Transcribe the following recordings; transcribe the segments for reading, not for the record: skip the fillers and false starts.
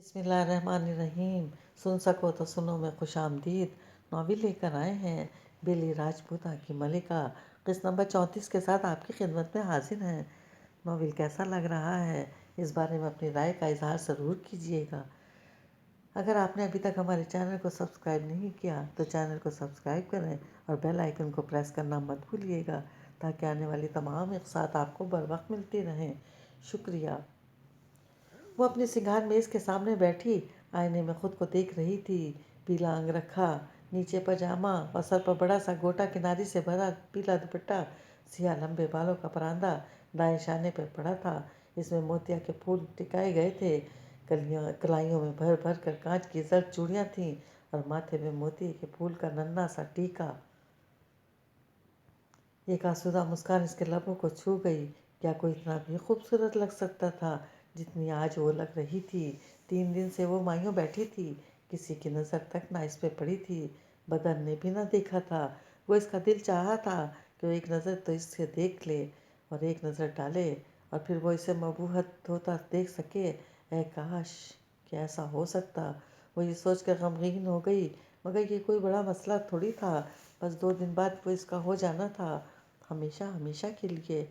बिस्मिल्लाहिर्रहमानिर्रहीम। सुन सको तो सुनो में खुश आमदीद नॉवेल लेकर आए हैं बेली राजपूता की मलिका। किस्त नंबर 34 के साथ आपकी खिदमत में हाजिर हैं। नॉवेल कैसा लग रहा है इस बारे में अपनी राय का इजहार ज़रूर कीजिएगा। अगर आपने अभी तक हमारे चैनल को सब्सक्राइब नहीं किया तो चैनल को सब्सक्राइब करें और बेल आइकन को प्रेस करना मत भूलिएगा ताकि आने वाली तमाम इख्सात आपको बर वक्त मिलती रहें। शुक्रिया। वो अपनी सिंगार मेज़ के सामने बैठी आईने में खुद को देख रही थी। पीला अंगरखा, नीचे पजामा और सर पर बड़ा सा गोटा किनारी से भरा पीला दुपट्टा, सिया लंबे बालों का परांदा दाएं शाने पर पड़ा था। इसमें मोतिया के फूल टिकाए गए थे। कलाइयों में भर भर कर कांच की जर्द चूड़ियाँ थीं और माथे में मोती के फूल का नन्हा सा टीका। एक आसूदा मुस्कान इसके लबों को छू गई। क्या कोई इतना भी खूबसूरत लग सकता था जितनी आज वो लग रही थी। 3 दिन से वो मायूं बैठी थी, किसी की नज़र तक ना इस पे पड़ी थी। बदन ने भी ना देखा था। वो इसका दिल चाहा था कि वो एक नज़र तो इससे देख ले और एक नज़र डाले और फिर वो इसे मबूहत होता देख सके। ऐ काश कि ऐसा हो सकता। वो ये सोच कर गमगीन हो गई, मगर ये कोई बड़ा मसला थोड़ी था। बस 2 दिन बाद वो इसका हो जाना था, हमेशा हमेशा के लिए।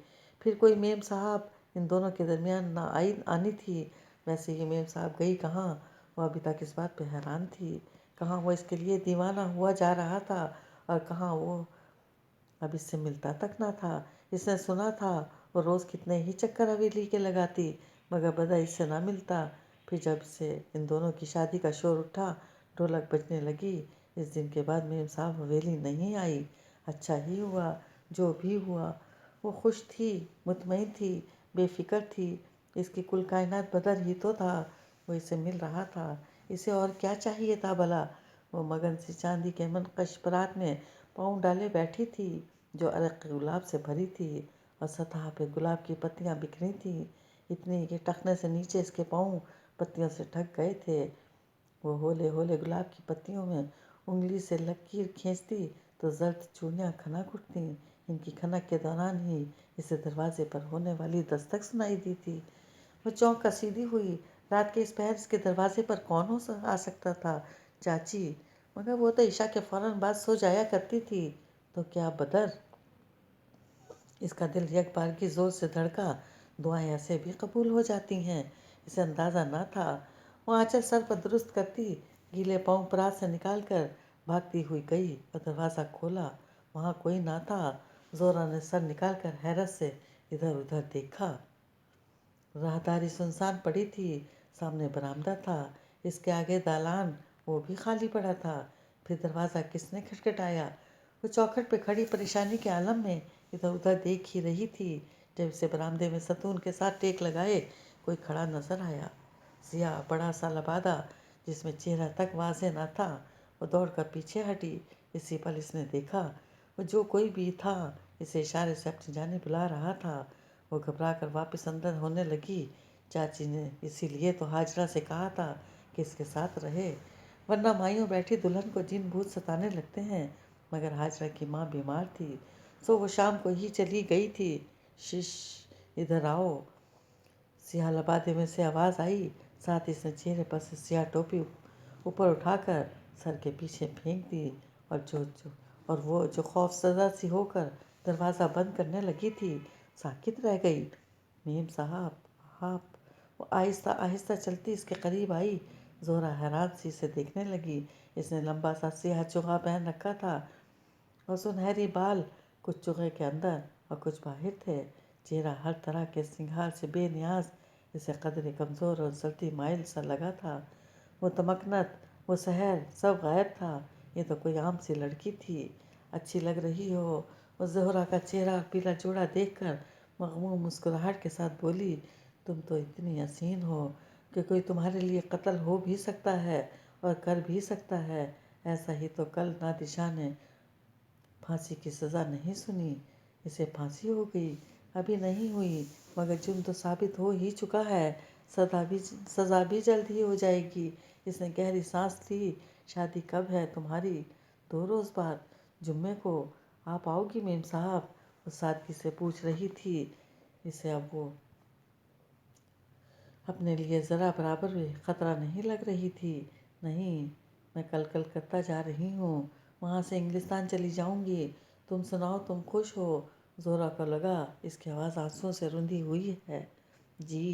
फिर कोई मेम साहब इन दोनों के दरमियान ना आनी थी। वैसे ही मेम साहब गई कहाँ, वो अभी तक इस बात पे हैरान थी। कहाँ वो इसके लिए दीवाना हुआ जा रहा था और कहाँ वो अब इससे मिलता तक ना था। इसने सुना था वो रोज़ कितने ही चक्कर हवेली के लगाती, मगर बदा इससे ना मिलता। फिर जब से इन दोनों की शादी का शोर उठा, ढोलक बजने लगी, इस दिन के बाद मेम साहब हवेली नहीं आई। अच्छा ही हुआ, जो भी हुआ। वो खुश थी, मुतमईन थी, बेफिक्र थी। इसकी कुल कायनात बदर ही तो था। वो इसे मिल रहा था, इसे और क्या चाहिए था भला। वो मगन सी चांदी के मनकश परात में पाँव डाले बैठी थी जो अरक के गुलाब से भरी थी और सतह पे गुलाब की पत्तियां बिखरी थी। इतनी कि टखने से नीचे इसके पाँव पत्तियों से ढक गए थे। वो होले होले गुलाब की पत्तियों में उंगली से लकीर खींचती तो जर्द चूड़ियाँ खनक उठती। इनकी खनक के दौरान ही इसे दरवाजे पर होने वाली दस्तक सुनाई दी थी। वो चौंक कर सीधी हुई। रात के इस पहर इसके दरवाजे पर कौन आ सकता था? चाची, मगर वो तो ईशा के फौरन बाद सो जाया करती थी। तो क्या बदर? इसका दिल यकबारगी जोर से धड़का। दुआएं ऐसे भी कबूल हो जाती हैं, इसे अंदाज़ा ना था। वो आंचल सर पर दुरुस्त करती, गीले पाँव परात से निकाल कर भागती हुई गई और दरवाज़ा खोला। वहाँ कोई ना था। जोरा ने सर निकाल कर हैरत से इधर उधर देखा। राहदारी सुनसान पड़ी थी। सामने बरामदा था, इसके आगे दालान, वो भी खाली पड़ा था। फिर दरवाज़ा किसने खटखटाया? वो चौखट पे खड़ी परेशानी के आलम में इधर उधर देख ही रही थी जब इसे बरामदे में सतून के साथ टेक लगाए कोई खड़ा नजर आया। सिया बड़ा सा लबादा जिसमें चेहरा तक वाज़े न था। वो दौड़ कर पीछे हटी। इसी पल इसने देखा वो जो कोई भी था इसे इशारे से अपनी जाने बुला रहा था। वो घबरा कर वापस अंदर होने लगी। चाची ने इसीलिए तो हाजरा से कहा था कि इसके साथ रहे, वरना माइयों बैठी दुल्हन को जिन भूत सताने लगते हैं। मगर हाजरा की माँ बीमार थी, सो वो शाम को ही चली गई थी। शिश, इधर आओ। सियाह लबादे में से आवाज़ आई। साथ ही इसने चेहरे पर से सियाह टोपी ऊपर उठाकर सर के पीछे फेंक दी और वो जो खौफ सदा सी होकर दरवाज़ा बंद करने लगी थी, साकित रह गई। मेम साहब, आप। वो आहिस्ता आहिस्ता चलती इसके करीब आई। जोहरा हैरान सी इसे देखने लगी। इसने लंबा सा सियाह चोगा पहन रखा था और सुनहरी बाल कुछ चोगे के अंदर और कुछ बाहर थे। चेहरा हर तरह के सिंगार से बेनियाज, इसे कदरे कमज़ोर और जल्दी माइल सा लगा था। वो तमकनत, वो सहर सब गायब था। ये तो कोई आम सी लड़की थी। अच्छी लग रही हो। वो जोहरा का चेहरा पीला जोड़ा देखकर मगमूम मुस्कुराहट के साथ बोली, तुम तो इतनी हसीन हो कि कोई तुम्हारे लिए कत्ल हो भी सकता है और कर भी सकता है। ऐसा ही तो कल नादिशा ने फांसी की सज़ा नहीं सुनी। इसे फांसी हो गई? अभी नहीं हुई, मगर जुर्म तो साबित हो ही चुका है। सज़ा भी जल्द ही हो जाएगी। इसने गहरी सांस ली। शादी कब है तुम्हारी? 2 रोज़ बाद, जुम्मे को। आप आओगी मेम साहब? वो सादगी से पूछ रही थी। इसे अब वो اپنے لیے ذرا برابر بھی خطرہ نہیں لگ رہی تھی۔ نہیں، میں کل کل کرتا جا رہی ہوں، وہاں سے انگلستان چلی جاؤں گی۔ تم سناؤ، تم خوش ہو؟ زہرا کو لگا اس کی آواز آنسوؤں سے رندی ہوئی ہے۔ جی،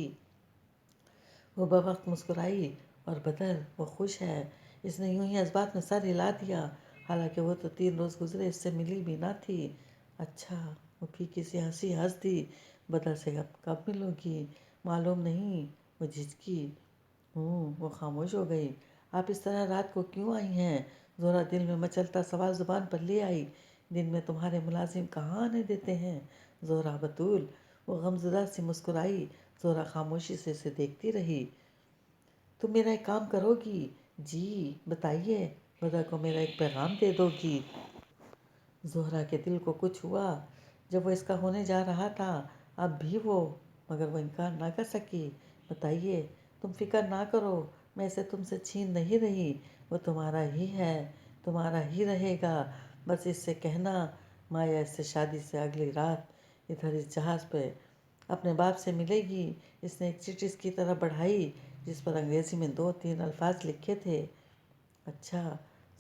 وہ بوقت مسکرائی۔ اور بدر، وہ خوش ہے؟ اس نے یوں ہی اس بات میں سر ہلا دیا، حالانکہ وہ تو 3 روز گزرے اس سے ملی بھی نہ تھی۔ اچھا، وہ پھیکی سی ہنسی ہنس دی۔ بدر سے اب کب ملو گی؟ معلوم نہیں، وہ جھجکی۔ وہ خاموش ہو گئی۔ آپ اس طرح رات کو کیوں آئی ہیں؟ زہرا دل میں مچلتا سوال زبان پر لے آئی۔ دن میں تمہارے ملازم کہاں آنے دیتے ہیں زہرا بتول؟ وہ غمزدہ سی مسکرائی۔ زہرا خاموشی سے اسے دیکھتی رہی۔ تم میرا ایک کام کرو گی؟ جی بتائیے۔ بدر کو میرا ایک پیغام دے دو گی؟ زہرا کے دل کو کچھ ہوا جب وہ اس کا ہونے جا رہا تھا، اب بھی مگر وہ انکار نہ کر سکی۔ بتائیے۔ تم فکر نہ کرو، میں اسے تم سے چھین نہیں رہی، وہ تمہارا ہی ہے، تمہارا ہی رہے گا۔ بس اس سے کہنا مایا اس سے شادی سے اگلی رات ادھر اس جہاز پہ اپنے باپ سے ملے گی۔ اس نے ایک چٹھی اس کی طرف بڑھائی جس پر انگریزی میں 2-3 الفاظ لکھے تھے۔ اچھا،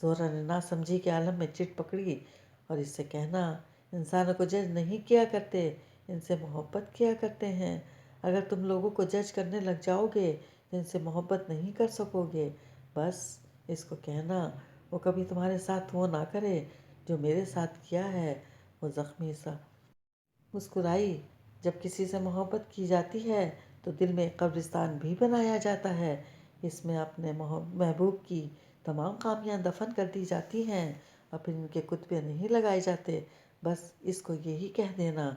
زہرا نے ناسمجھی کے عالم میں چٹ پکڑی۔ اور اس سے کہنا انسانوں کو جج نہیں کیا کرتے، ان سے محبت کیا کرتے ہیں۔ اگر تم لوگوں کو جج کرنے لگ جاؤ گے تو ان سے محبت نہیں کر سکو گے۔ بس اس کو کہنا وہ کبھی تمہارے ساتھ وہ نہ کرے جو میرے ساتھ کیا ہے۔ وہ زخمی سا مسکرائی۔ جب کسی سے محبت کی جاتی ہے تو دل میں ایک قبرستان بھی بنایا جاتا ہے، اس میں اپنے محبوب کی تمام خامیاں دفن کر دی جاتی ہیں اور پھر ان کے کتبے نہیں لگائے جاتے۔ بس اس کو یہی کہہ دینا۔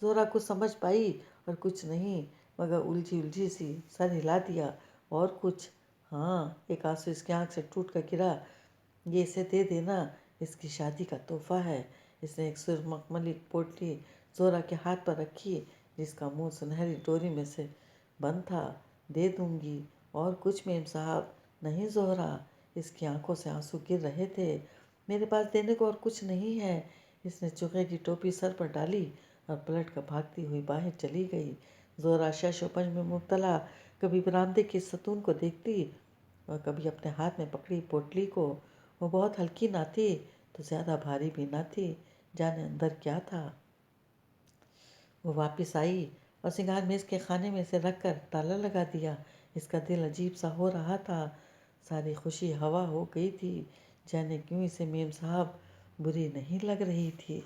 زہرا کچھ سمجھ پائی اور کچھ نہیں، مگر الجھی سی سر ہلا دیا۔ اور کچھ؟ ہاں، ایک آنسو اس کی آنکھ سے ٹوٹ کر گرا۔ یہ اسے دے دینا، اس کی شادی کا تحفہ ہے۔ اس نے ایک سرخ مخملی پوٹلی زہرا کے ہاتھ پر رکھی جس کا منہ سنہری ڈوری میں سے بند تھا۔ دے دوں گی، اور کچھ میم صاحب؟ نہیں زہرا، اس کی آنکھوں سے آنسو گر رہے تھے۔ میرے پاس دینے کو اور کچھ نہیں ہے۔ اس نے چوکھے کی ٹوپی سر پر ڈالی اور پلٹ کر بھاگتی ہوئی باہر چلی گئی۔ زہرا شش و پنج میں مبتلا کبھی برآمدے کی ستون کو دیکھتی اور کبھی اپنے ہاتھ میں پکڑی پوٹلی کو۔ وہ بہت ہلکی نہ تھی تو زیادہ بھاری بھی نہ تھی، جانے اندر کیا تھا۔ وہ واپس آئی اور سنگار میز کے خانے میں اسے رکھ کر تالا لگا دیا۔ اس کا دل عجیب سا ہو رہا تھا، ساری خوشی ہوا ہو گئی تھی، جانے کیوں اسے میم صاحب بری نہیں لگ رہی تھی۔